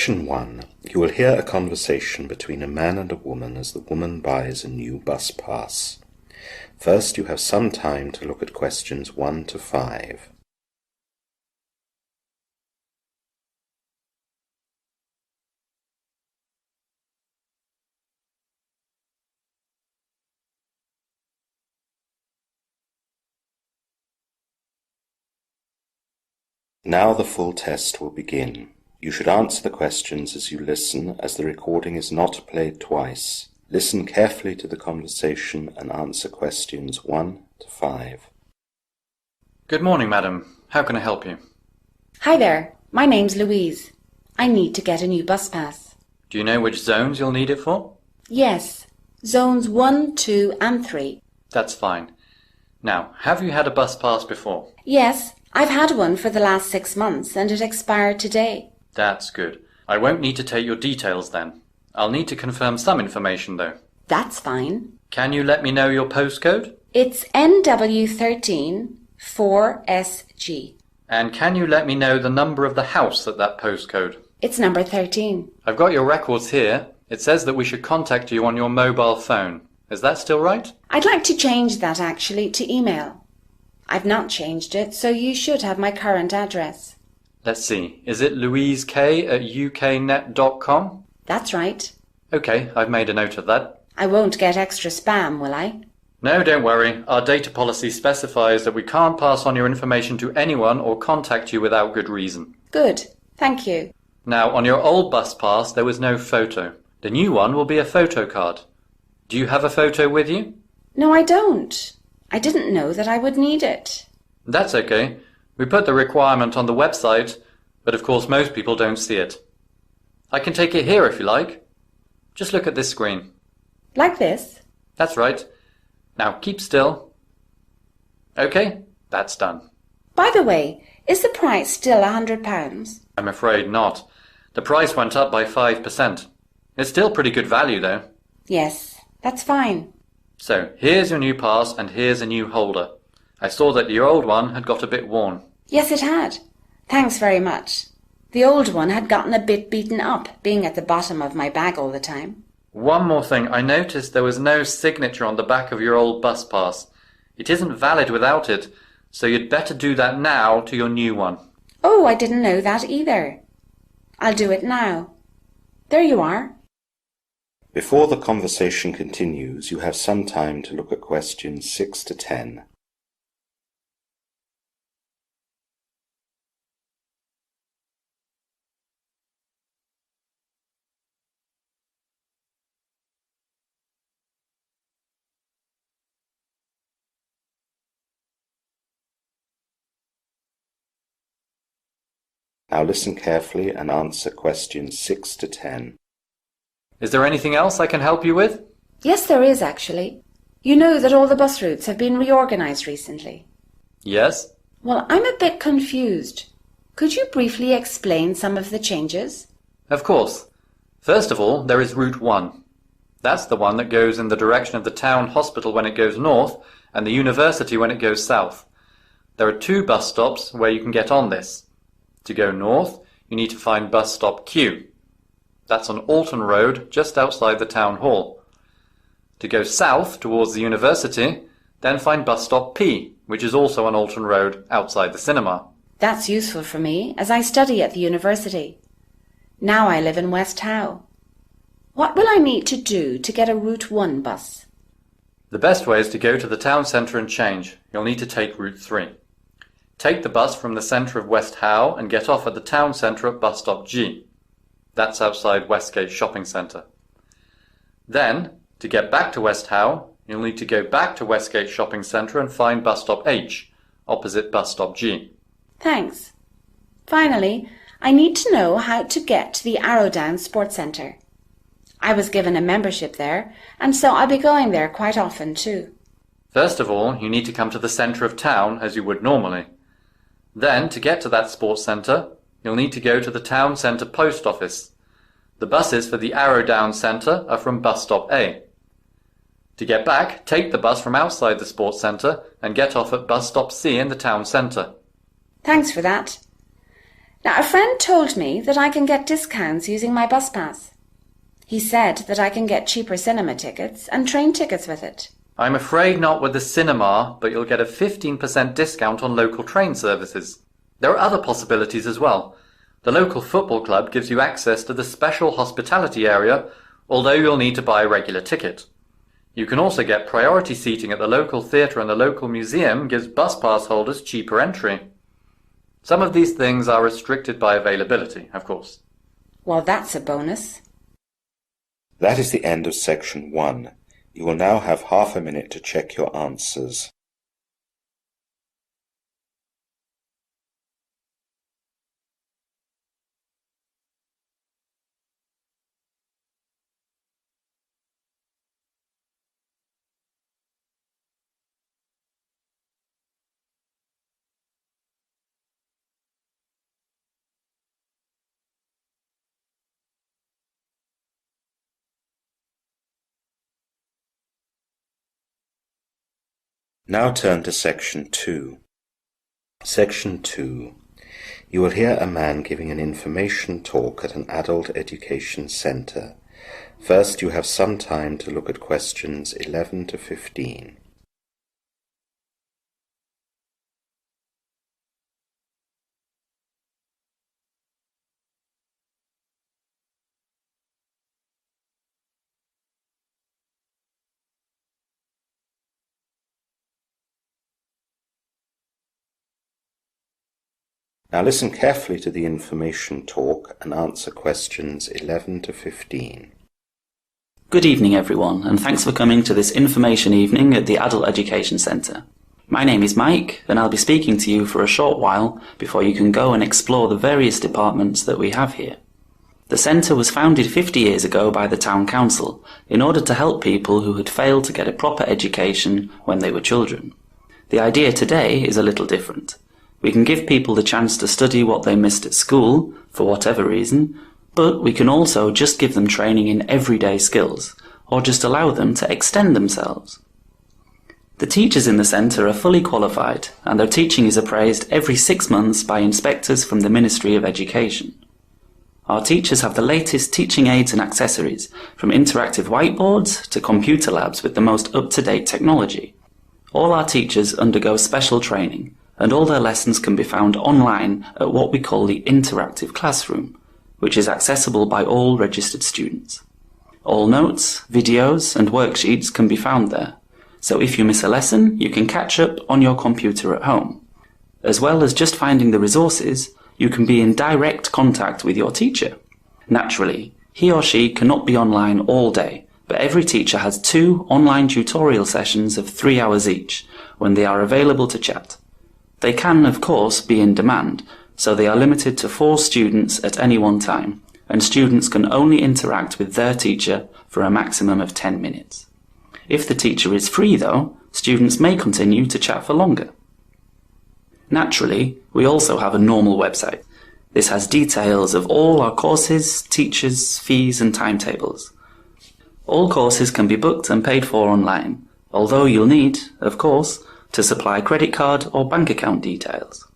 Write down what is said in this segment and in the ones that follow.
Section 1. You will hear a conversation between a man and a woman as the woman buys a new bus pass. First, you have some time to look at questions 1 to 5. Now the full test will begin. You should answer the questions as you listen, as the recording is not played twice. Listen carefully to the conversation and answer questions 1 to 5. Good morning, madam. How can I help you? Hi there. My name's Louise. I need to get a new bus pass. Do you know which zones you'll need it for? Yes. Zones 1, 2 and 3. That's fine. Now, have you had a bus pass before? Yes. I've had one for the last 6 months and it expired today. That's good. I won't need to take your details then. I'll need to confirm some information though. That's fine. Can you let me know your postcode? It's NW13 4SG. And can you let me know the number of the house at that postcode? It's number 13. I've got your records here. It says that we should contact you on your mobile phone. Is that still right? I'd like to change that actually to email. I've not changed it, so you should have my current address. Let's see. Is it louisekay@uknet.com? That's right. Okay, I've made a note of that. I won't get extra spam, will I? No, don't worry. Our data policy specifies that we can't pass on your information to anyone or contact you without good reason. Good. Thank you. Now, on your old bus pass, there was no photo. The new one will be a photo card. Do you have a photo with you? No, I don't. I didn't know that I would need it. That's okay. We put the requirement on the website, but of course most people don't see it. I can take it here if you like. Just look at this screen. Like this? That's right. Now keep still. Okay, that's done. By the way, is the price still £100? I'm afraid not. The price went up by 5%. It's still pretty good value though. Yes, that's fine. So, here's your new pass and here's a new holder. I saw that your old one had got a bit worn. Yes, it had. Thanks very much. The old one had gotten a bit beaten up, being at the bottom of my bag all the time. One more thing, I noticed there was no signature on the back of your old bus pass. It isn't valid without it, so you'd better do that now to your new one. Oh, I didn't know that either. I'll do it now. There you are. Before the conversation continues, you have some time to look at questions 6 to 10. Now listen carefully and answer questions 6 to 10. Is there anything else I can help you with? Yes, there is actually. You know that all the bus routes have been reorganized recently. Yes? Well, I'm a bit confused. Could you briefly explain some of the changes? Of course. First of all, there is Route 1. That's the one that goes in the direction of the town hospital when it goes north and the university when it goes south. There are 2 bus stops where you can get on this. To go north, you need to find bus stop Q. That's on Alton Road, just outside the town hall. To go south towards the university, then find bus stop P, which is also on Alton Road, outside the cinema. That's useful for me, as I study at the university. Now I live in West Howe. What will I need to do to get a Route 1 bus? The best way is to go to the town centre and change. You'll need to take Route 3. Take the bus from the centre of West Howe and get off at the town centre at bus stop G. That's outside Westgate Shopping Centre. Then, to get back to West Howe, you'll need to go back to Westgate Shopping Centre and find bus stop H, opposite bus stop G. Thanks. Finally, I need to know how to get to the Arrowdown Sports Centre. I was given a membership there, and so I'll be going there quite often too. First of all, you need to come to the centre of town as you would normally. Then, to get to that sports centre, you'll need to go to the town centre post office. The buses for the Arrowdown Centre are from bus stop A. To get back, take the bus from outside the sports centre and get off at bus stop C in the town centre. Thanks for that. Now, a friend told me that I can get discounts using my bus pass. He said that I can get cheaper cinema tickets and train tickets with it. I'm afraid not with the cinema, but you'll get a 15% discount on local train services. There are other possibilities as well. The local football club gives you access to the special hospitality area, although you'll need to buy a regular ticket. You can also get priority seating at the local theatre, and the local museum gives bus pass holders cheaper entry. Some of these things are restricted by availability, of course. Well, that's a bonus. That is the end of section 1. You will now have half a minute to check your answers. Now turn to section 2. Section 2. You will hear a man giving an information talk at an adult education centre. First, you have some time to look at questions 11 to 15. Now listen carefully to the information talk and answer questions 11 to 15. Good evening everyone, and thanks for coming to this information evening at the Adult Education Centre. My name is Mike, and I'll be speaking to you for a short while before you can go and explore the various departments that we have here. The centre was founded 50 years ago by the Town Council in order to help people who had failed to get a proper education when they were children. The idea today is a little different. We can give people the chance to study what they missed at school, for whatever reason, but we can also just give them training in everyday skills, or just allow them to extend themselves. The teachers in the centre are fully qualified, and their teaching is appraised every 6 months by inspectors from the Ministry of Education. Our teachers have the latest teaching aids and accessories, from interactive whiteboards to computer labs with the most up-to-date technology. All our teachers undergo special training, and all their lessons can be found online at what we call the interactive classroom, which is accessible by all registered students. All notes, videos and worksheets can be found there, so if you miss a lesson, you can catch up on your computer at home. As well as just finding the resources, you can be in direct contact with your teacher. Naturally, he or she cannot be online all day, but every teacher has 2 online tutorial sessions of 3 hours each, when they are available to chat. They can, of course, be in demand, so they are limited to 4 students at any one time, and students can only interact with their teacher for a maximum of 10 minutes. If the teacher is free, though, students may continue to chat for longer. Naturally, we also have a normal website. This has details of all our courses, teachers, fees and timetables. All courses can be booked and paid for online, although you'll need, of course, to supply credit card or bank account details.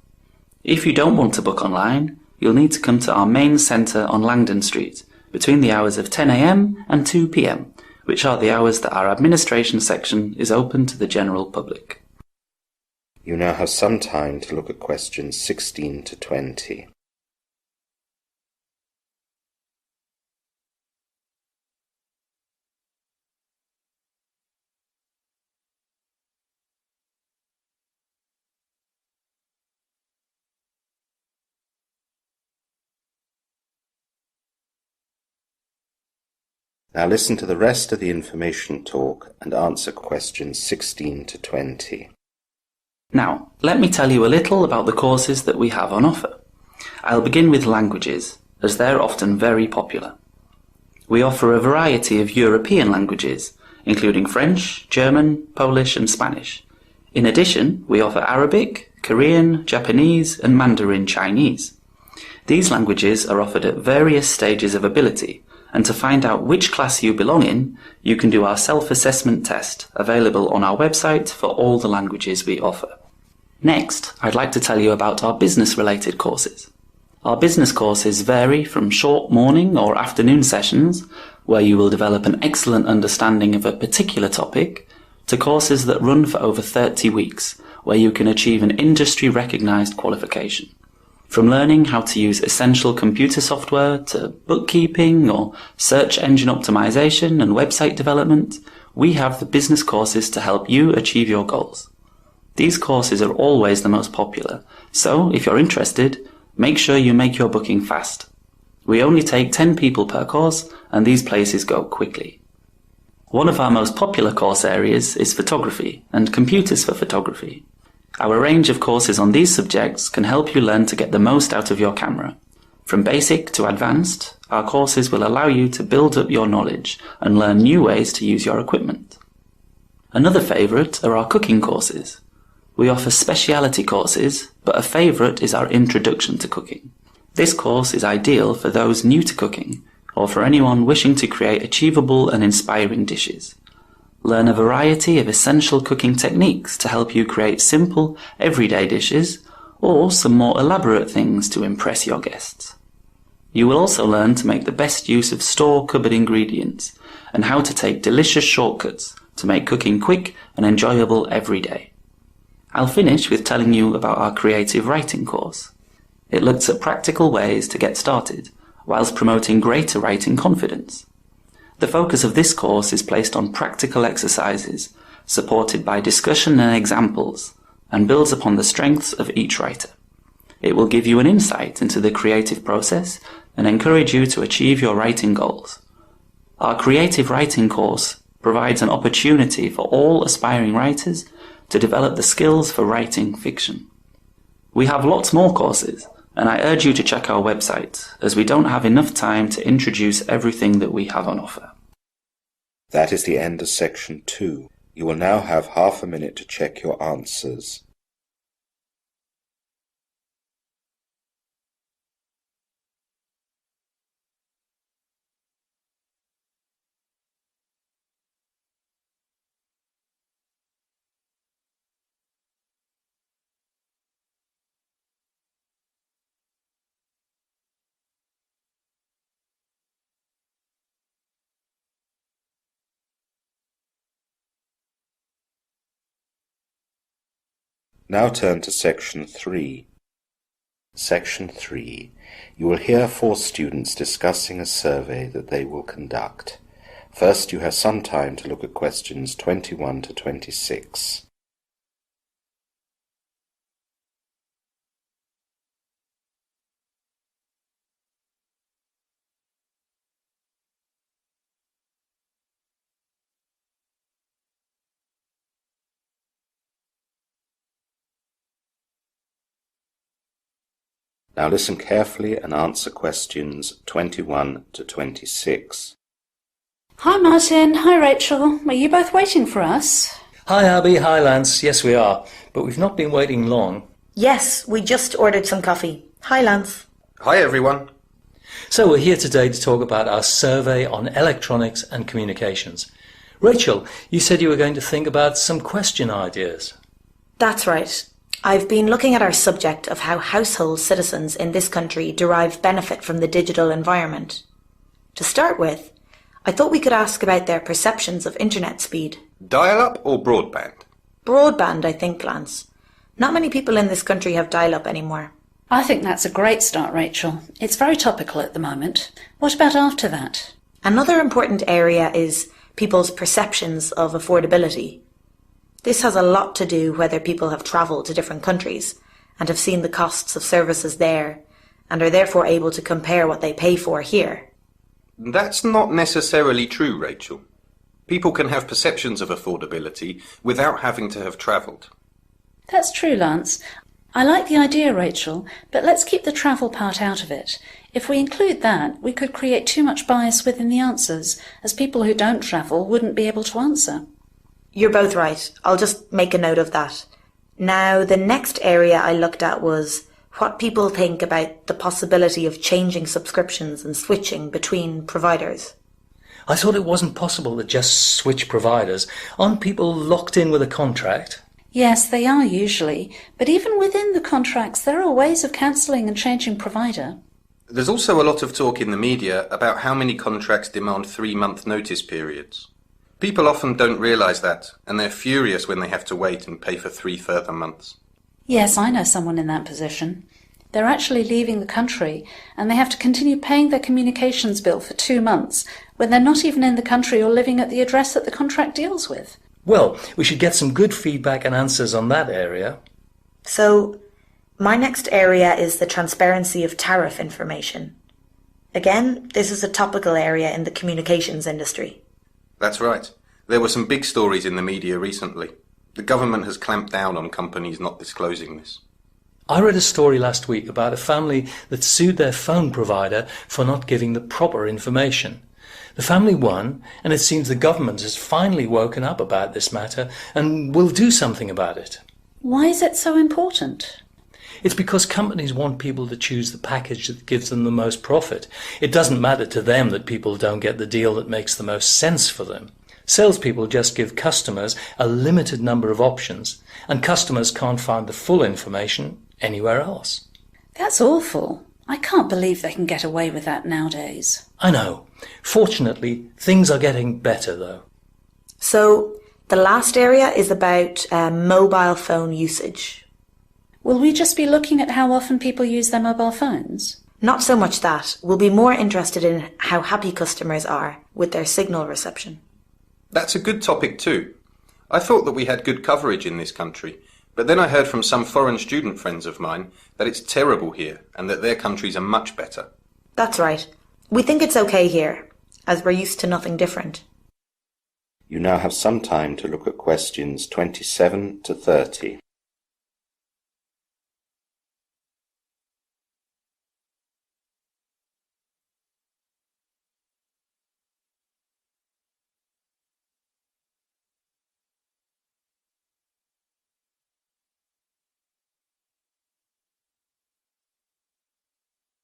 If you don't want to book online, you'll need to come to our main centre on Langdon Street between the hours of 10 AM and 2 PM, which are the hours that our administration section is open to the general public. You now have some time to look at questions 16 to 20. Now listen to the rest of the information talk and answer questions 16 to 20. Now, let me tell you a little about the courses that we have on offer. I'll begin with languages, as they're often very popular. We offer a variety of European languages, including French, German, Polish and Spanish. In addition, we offer Arabic, Korean, Japanese and Mandarin Chinese. These languages are offered at various stages of ability, and to find out which class you belong in, you can do our self-assessment test, available on our website for all the languages we offer. Next, I'd like to tell you about our business-related courses. Our business courses vary from short morning or afternoon sessions, where you will develop an excellent understanding of a particular topic, to courses that run for over 30 weeks, where you can achieve an industry-recognised qualification. From learning how to use essential computer software to bookkeeping or search engine optimization and website development, we have the business courses to help you achieve your goals. These courses are always the most popular, so if you're interested, make sure you make your booking fast. We only take 10 people per course, and these places go quickly. One of our most popular course areas is photography and computers for photography. Our range of courses on these subjects can help you learn to get the most out of your camera. From basic to advanced, our courses will allow you to build up your knowledge and learn new ways to use your equipment. Another favourite are our cooking courses. We offer speciality courses, but a favourite is our Introduction to Cooking. This course is ideal for those new to cooking, or for anyone wishing to create achievable and inspiring dishes. Learn a variety of essential cooking techniques to help you create simple, everyday dishes, or some more elaborate things to impress your guests. You will also learn to make the best use of store cupboard ingredients, and how to take delicious shortcuts to make cooking quick and enjoyable every day. I'll finish with telling you about our creative writing course. It looks at practical ways to get started, whilst promoting greater writing confidence. The focus of this course is placed on practical exercises, supported by discussion and examples, and builds upon the strengths of each writer. It will give you an insight into the creative process and encourage you to achieve your writing goals. Our creative writing course provides an opportunity for all aspiring writers to develop the skills for writing fiction. We have lots more courses, and I urge you to check our website, as we don't have enough time to introduce everything that we have on offer. That is the end of section 2. You will now have half a minute to check your answers. Now turn to section 3. Section 3. You will hear 4 students discussing a survey that they will conduct. First, you have some time to look at questions 21 to 26. Now listen carefully and answer questions 21 to 26. Hi Martin, hi Rachel. Are you both waiting for us? Hi Abby, hi Lance. Yes we are, but we've not been waiting long. Yes, we just ordered some coffee. Hi Lance. Hi everyone. So we're here today to talk about our survey on electronics and communications. Rachel, you said you were going to think about some question ideas. That's right. I've been looking at our subject of how household citizens in this country derive benefit from the digital environment. To start with, I thought we could ask about their perceptions of internet speed. Dial-up or broadband? Broadband, I think, Lance. Not many people in this country have dial-up anymore. I think that's a great start, Rachel. It's very topical at the moment. What about after that? Another important area is people's perceptions of affordability. This has a lot to do whether people have travelled to different countries and have seen the costs of services there and are therefore able to compare what they pay for here. That's not necessarily true, Rachel. People can have perceptions of affordability without having to have travelled. That's true, Lance. I like the idea, Rachel, but let's keep the travel part out of it. If we include that, we could create too much bias within the answers, as people who don't travel wouldn't be able to answer. You're both right. I'll just make a note of that. Now, the next area I looked at was what people think about the possibility of changing subscriptions and switching between providers. I thought it wasn't possible to just switch providers. Aren't people locked in with a contract? Yes, they are usually, but even within the contracts there are ways of cancelling and changing provider. There's also a lot of talk in the media about how many contracts demand 3-month notice periods. People often don't realise that, and they're furious when they have to wait and pay for 3 further months. Yes, I know someone in that position. They're actually leaving the country, and they have to continue paying their communications bill for 2 months, when they're not even in the country or living at the address that the contract deals with. Well, we should get some good feedback and answers on that area. So, my next area is the transparency of tariff information. Again, this is a topical area in the communications industry. That's right. There were some big stories in the media recently. The government has clamped down on companies not disclosing this. I read a story last week about a family that sued their phone provider for not giving the proper information. The family won, and it seems the government has finally woken up about this matter and will do something about it. Why is it so important? It's because companies want people to choose the package that gives them the most profit. It doesn't matter to them that people don't get the deal that makes the most sense for them. Salespeople just give customers a limited number of options, and customers can't find the full information anywhere else. That's awful. I can't believe they can get away with that nowadays. I know. Fortunately, things are getting better, though. So, the last area is about mobile phone usage. Will we just be looking at how often people use their mobile phones? Not so much that. We'll be more interested in how happy customers are with their signal reception. That's a good topic too. I thought that we had good coverage in this country, but then I heard from some foreign student friends of mine that it's terrible here and that their countries are much better. That's right. We think it's okay here, as we're used to nothing different. You now have some time to look at questions 27 to 30.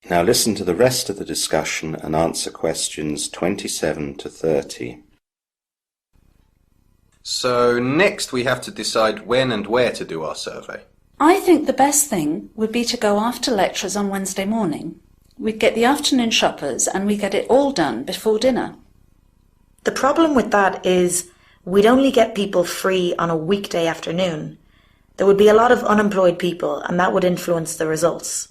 Now listen to the rest of the discussion and answer questions 27 to 30. So next we have to decide when and where to do our survey. I think the best thing would be to go after lectures on Wednesday morning. We'd get the afternoon shoppers and we get it all done before dinner. The problem with that is we'd only get people free on a weekday afternoon. There would be a lot of unemployed people and that would influence the results.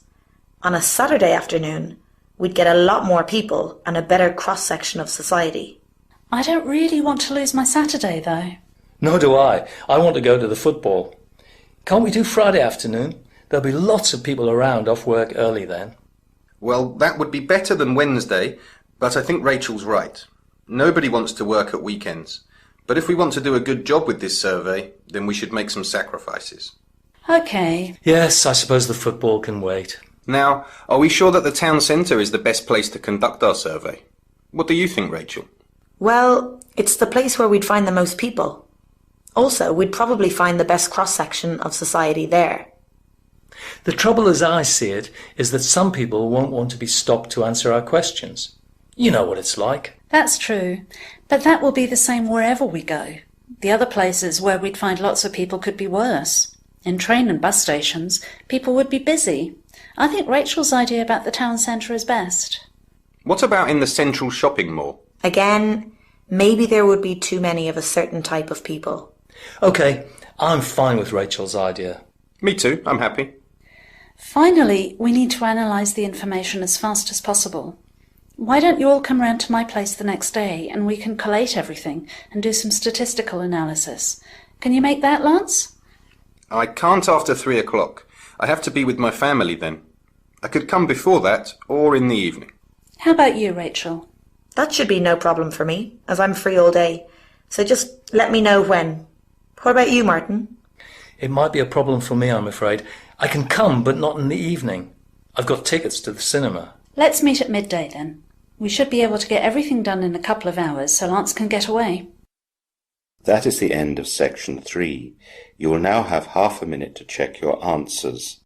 On a Saturday afternoon, we'd get a lot more people and a better cross-section of society. I don't really want to lose my Saturday, though. Nor do I. I want to go to the football. Can't we do Friday afternoon? There'll be lots of people around off work early then. Well, that would be better than Wednesday, but I think Rachel's right. Nobody wants to work at weekends. But if we want to do a good job with this survey, then we should make some sacrifices. OK. Yes, I suppose the football can wait. Now, are we sure that the town centre is the best place to conduct our survey? What do you think, Rachel? Well, it's the place where we'd find the most people. Also, we'd probably find the best cross-section of society there. The trouble as I see it is that some people won't want to be stopped to answer our questions. You know what it's like. That's true, but that will be the same wherever we go. The other places where we'd find lots of people could be worse. In train and bus stations, people would be busy. I think Rachel's idea about the town centre is best. What about in the central shopping mall? Again, maybe there would be too many of a certain type of people. OK, I'm fine with Rachel's idea. Me too, I'm happy. Finally, we need to analyse the information as fast as possible. Why don't you all come round to my place the next day and we can collate everything and do some statistical analysis? Can you make that, Lance? I can't after 3 o'clock. I have to be with my family then. I could come before that, or in the evening. How about you, Rachel? That should be no problem for me, as I'm free all day. So just let me know when. What about you, Martin? It might be a problem for me, I'm afraid. I can come, but not in the evening. I've got tickets to the cinema. Let's meet at midday then. We should be able to get everything done in a couple of hours so Lance can get away. That is the end of section 3. You will now have half a minute to check your answers.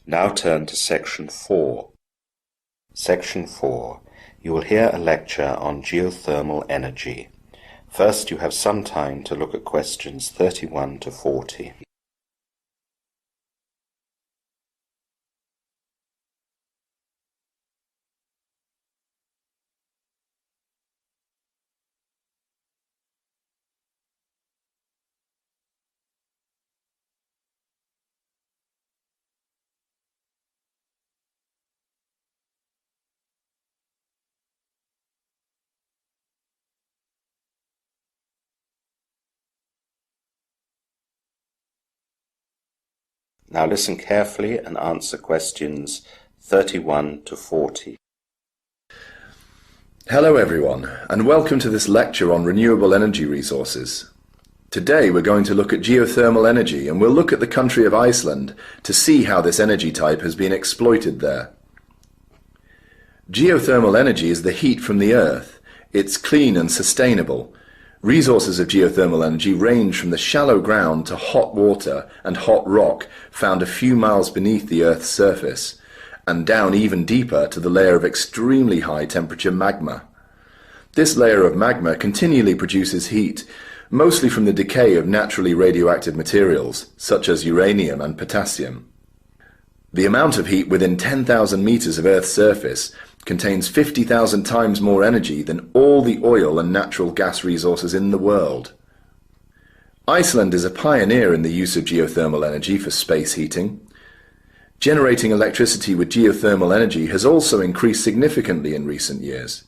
Now turn to Section 4. Section 4. You will hear a lecture on geothermal energy. First, you have some time to look at questions 31 to 40. Now listen carefully and answer questions 31 to 40. Hello everyone, and welcome to this lecture on renewable energy resources. Today we're going to look at geothermal energy, and we'll look at the country of Iceland to see how this energy type has been exploited there. Geothermal energy is the heat from the earth. It's clean and sustainable. Resources of geothermal energy range from the shallow ground to hot water and hot rock found a few miles beneath the Earth's surface, and down even deeper to the layer of extremely high temperature magma. This layer of magma continually produces heat, mostly from the decay of naturally radioactive materials, such as uranium and potassium. The amount of heat within 10,000 meters of Earth's surface contains 50,000 times more energy than all the oil and natural gas resources in the world. Iceland is a pioneer in the use of geothermal energy for space heating. Generating electricity with geothermal energy has also increased significantly in recent years.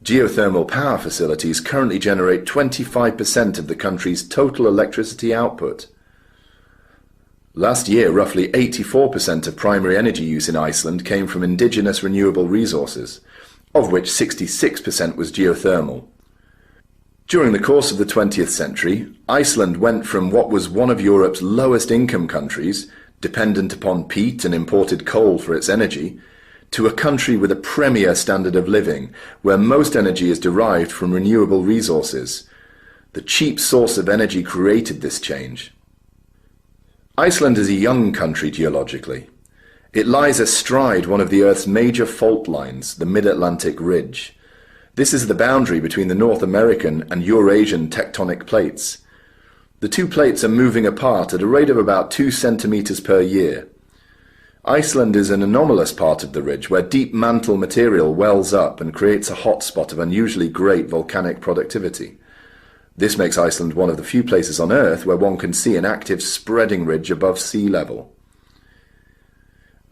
Geothermal power facilities currently generate 25% of the country's total electricity output. Last year, roughly 84% of primary energy use in Iceland came from indigenous renewable resources, of which 66% was geothermal. During the course of the 20th century, Iceland went from what was one of Europe's lowest income countries, dependent upon peat and imported coal for its energy, to a country with a premier standard of living, where most energy is derived from renewable resources. The cheap source of energy created this change. Iceland is a young country geologically. It lies astride one of the Earth's major fault lines, the Mid-Atlantic Ridge. This is the boundary between the North American and Eurasian tectonic plates. The two plates are moving apart at a rate of about 2 centimeters per year. Iceland is an anomalous part of the ridge where deep mantle material wells up and creates a hotspot of unusually great volcanic productivity. This makes Iceland one of the few places on Earth where one can see an active spreading ridge above sea level.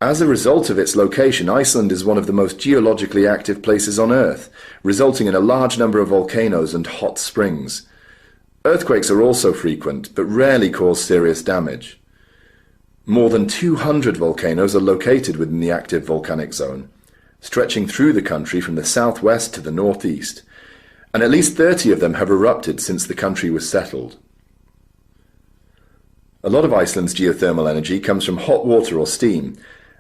As a result of its location, Iceland is one of the most geologically active places on Earth, resulting in a large number of volcanoes and hot springs. Earthquakes are also frequent, but rarely cause serious damage. More than 200 volcanoes are located within the active volcanic zone, stretching through the country from the southwest to the northeast, and at least 30 of them have erupted since the country was settled. A lot of Iceland's geothermal energy comes from hot water or steam,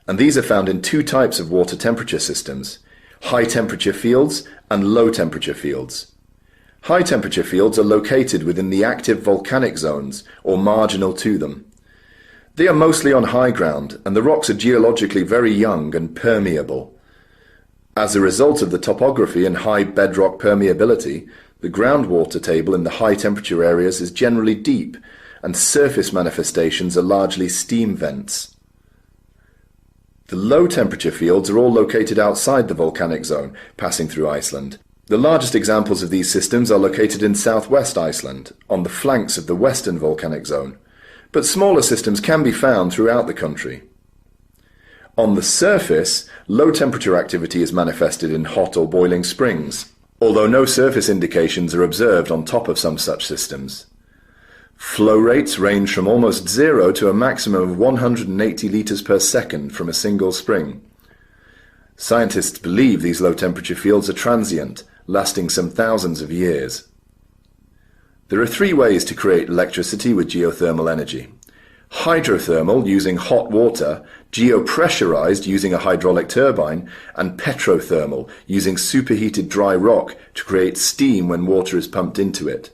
and these are found in two types of water temperature systems: high temperature fields and low temperature fields. High temperature fields are located within the active volcanic zones or marginal to them. They are mostly on high ground, and the rocks are geologically very young and permeable. As a result of the topography and high bedrock permeability, the groundwater table in the high temperature areas is generally deep, and surface manifestations are largely steam vents. The low temperature fields are all located outside the volcanic zone, passing through Iceland. The largest examples of these systems are located in southwest Iceland, on the flanks of the western volcanic zone, but smaller systems can be found throughout the country. On the surface, low temperature activity is manifested in hot or boiling springs, although no surface indications are observed on top of some such systems. Flow rates range from almost zero to a maximum of 180 litres per second from a single spring. Scientists believe these low temperature fields are transient, lasting some thousands of years. There are three ways to create electricity with geothermal energy: hydrothermal, using hot water; geopressurized, using a hydraulic turbine; and petrothermal, using superheated dry rock to create steam when water is pumped into it.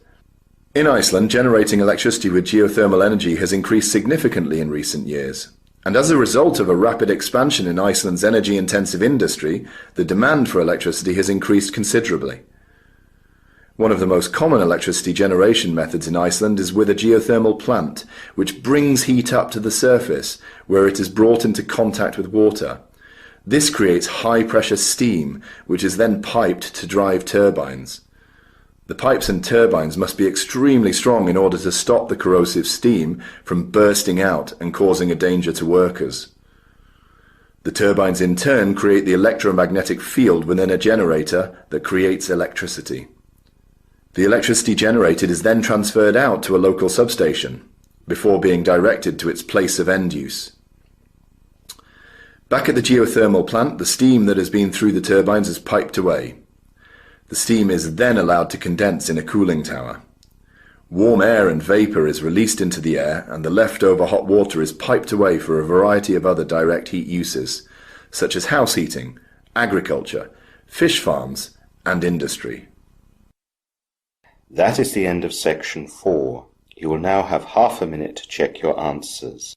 In Iceland, generating electricity with geothermal energy has increased significantly in recent years. And as a result of a rapid expansion in Iceland's energy-intensive industry, the demand for electricity has increased considerably. One of the most common electricity generation methods in Iceland is with a geothermal plant, which brings heat up to the surface, where it is brought into contact with water. This creates high-pressure steam, which is then piped to drive turbines. The pipes and turbines must be extremely strong in order to stop the corrosive steam from bursting out and causing a danger to workers. The turbines in turn create the electromagnetic field within a generator that creates electricity. The electricity generated is then transferred out to a local substation, before being directed to its place of end use. Back at the geothermal plant, the steam that has been through the turbines is piped away. The steam is then allowed to condense in a cooling tower. Warm air and vapour is released into the air, and the leftover hot water is piped away for a variety of other direct heat uses, such as house heating, agriculture, fish farms, and industry. That is the end of section 4. You will now have half a minute to check your answers.